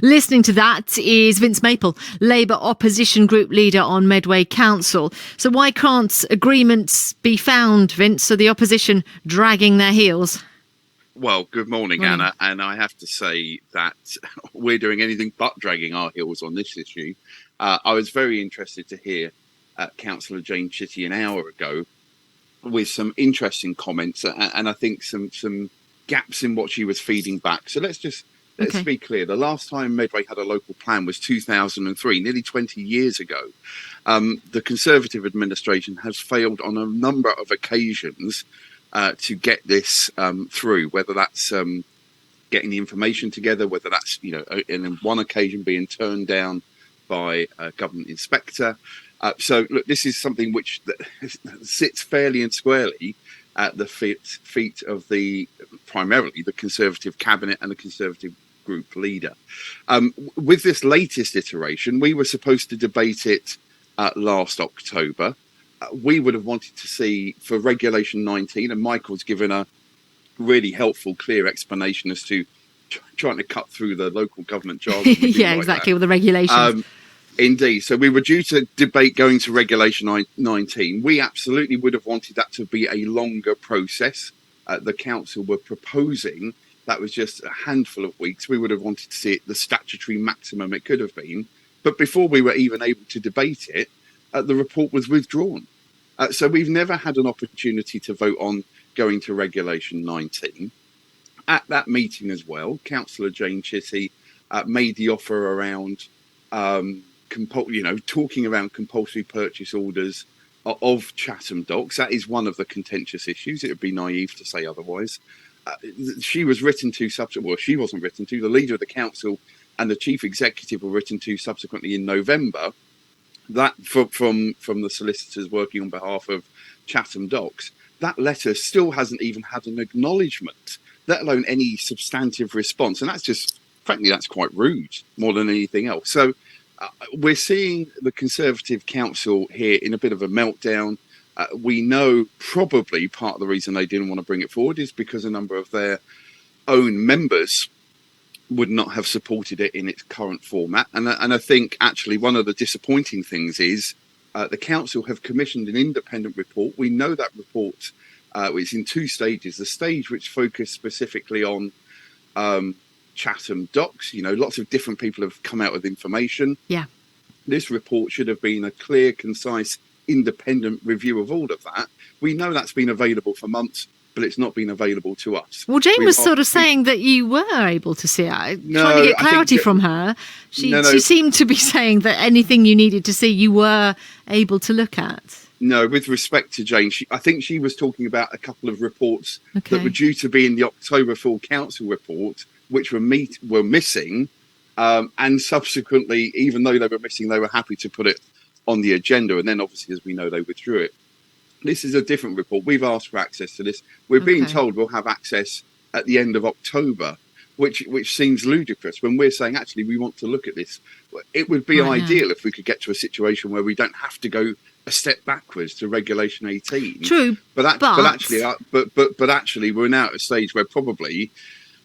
Listening to that is Vince Maple, Labour opposition group leader on Medway Council. So why can't agreements be found, Vince? Are the opposition dragging their heels? Well, good morning, Anna. And I have to say that we're doing anything but dragging our heels on this issue. I was very interested to hear Councillor Jane Chitty an hour ago with some interesting comments and I think some gaps in what she was feeding back. So let's be clear. The last time Medway had a local plan was 2003, nearly 20 years ago. The Conservative administration has failed on a number of occasions to get this through, whether that's getting the information together, whether that's, in one occasion being turned down by a government inspector. So, look, this is something which sits fairly and squarely at the feet of primarily the Conservative cabinet and the Conservative group leader. With this latest iteration, we were supposed to debate it last October. We would have wanted to see for Regulation 19, and Michael's given a really helpful, clear explanation as to trying to cut through the local government jargon. Yeah, exactly, with the regulations. Indeed. So we were due to debate going to Regulation 19. We absolutely would have wanted that to be a longer process. The council were proposing that was just a handful of weeks. We would have wanted to see it the statutory maximum it could have been. But before we were even able to debate it, the report was withdrawn. So we've never had an opportunity to vote on going to Regulation 19. At that meeting as well, Councillor Jane Chitty made the offer around talking around compulsory purchase orders of Chatham Docks. That is one of the contentious issues. It would be naive to say otherwise. She was written to she wasn't written to. The leader of the council and the chief executive were written to subsequently in November. That from the solicitors working on behalf of Chatham Docks. That letter still hasn't even had an acknowledgement, let alone any substantive response. And frankly, that's quite rude more than anything else. So we're seeing the Conservative Council here in a bit of a meltdown. We know probably part of the reason they didn't want to bring it forward is because a number of their own members would not have supported it in its current format. And I think actually one of the disappointing things is the council have commissioned an independent report. We know that report is in two stages. The stage which focused specifically on Chatham Docks, lots of different people have come out with information. Yeah. This report should have been a clear, concise, independent review of all of that. We know that's been available for months, but it's not been available to us. Well, Jane was sort of saying that you were able to see it. Trying to get clarity from her. She seemed to be saying that anything you needed to see, you were able to look at. No, with respect to Jane, I think she was talking about a couple of reports that were due to be in the October full council report, which were missing. And subsequently, even though they were missing, they were happy to put it on the agenda. And then obviously, as we know, they withdrew it. This is a different report. We've asked for access to this. We're being told we'll have access at the end of October, which seems ludicrous when we're saying, actually, we want to look at this. It would be ideal if we could get to a situation where we don't have to go a step backwards to Regulation 18. True. But actually, we're now at a stage where probably,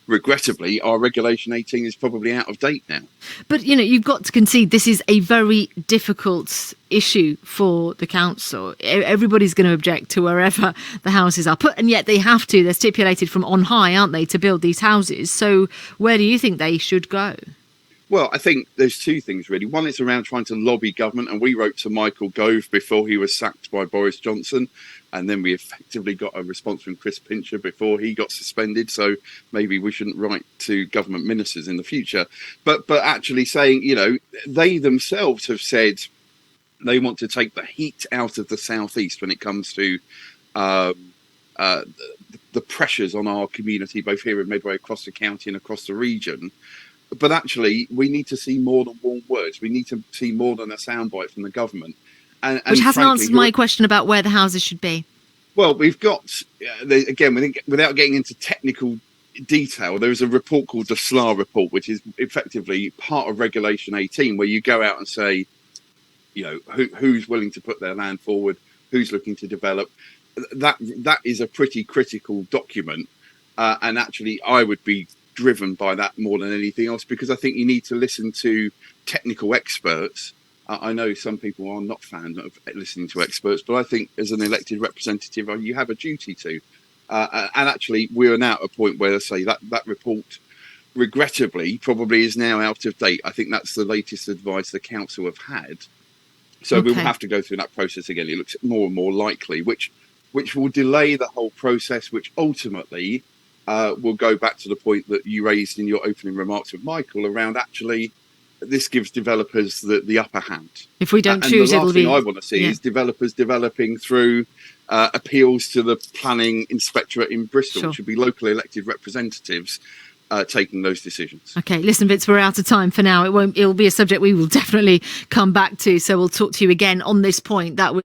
regrettably, our Regulation 18 is probably out of date now. But, you've got to concede this is a very difficult issue for the council. Everybody's going to object to wherever the houses are put, and yet they have to. They're stipulated from on high, aren't they, to build these houses? So where do you think they should go? Well, I think there's two things, really. One is around trying to lobby government, and we wrote to Michael Gove before he was sacked by Boris Johnson, and then we effectively got a response from Chris Pincher before he got suspended, so maybe we shouldn't write to government ministers in the future. But actually saying, they themselves have said they want to take the heat out of the southeast when it comes to the pressures on our community, both here in Medway, across the county and across the region. But actually, we need to see more than warm words. We need to see more than a soundbite from the government. Which hasn't answered my question about where the houses should be. Well, we've got, again, without getting into technical detail, there is a report called the Cllr report, which is effectively part of Regulation 18, where you go out and say, who's willing to put their land forward, who's looking to develop. That is a pretty critical document. And actually, I would be driven by that more than anything else, because I think you need to listen to technical experts. I know some people are not fans of listening to experts, but I think as an elected representative, you have a duty to. And actually, we are now at a point where, say, that report, regrettably, probably is now out of date. I think that's the latest advice the council have had. So we will have to go through that process again. It looks more and more likely, which will delay the whole process, which ultimately will go back to the point that you raised in your opening remarks with Michael around actually this gives developers the upper hand. If we don't and choose, the it'll last be... thing I want to see is developers developing through appeals to the planning inspectorate in Bristol. Sure. It should be locally elected representatives taking those decisions. Okay, listen, Vince, we're out of time for now. It'll be a subject we will definitely come back to. So we'll talk to you again on this point. That was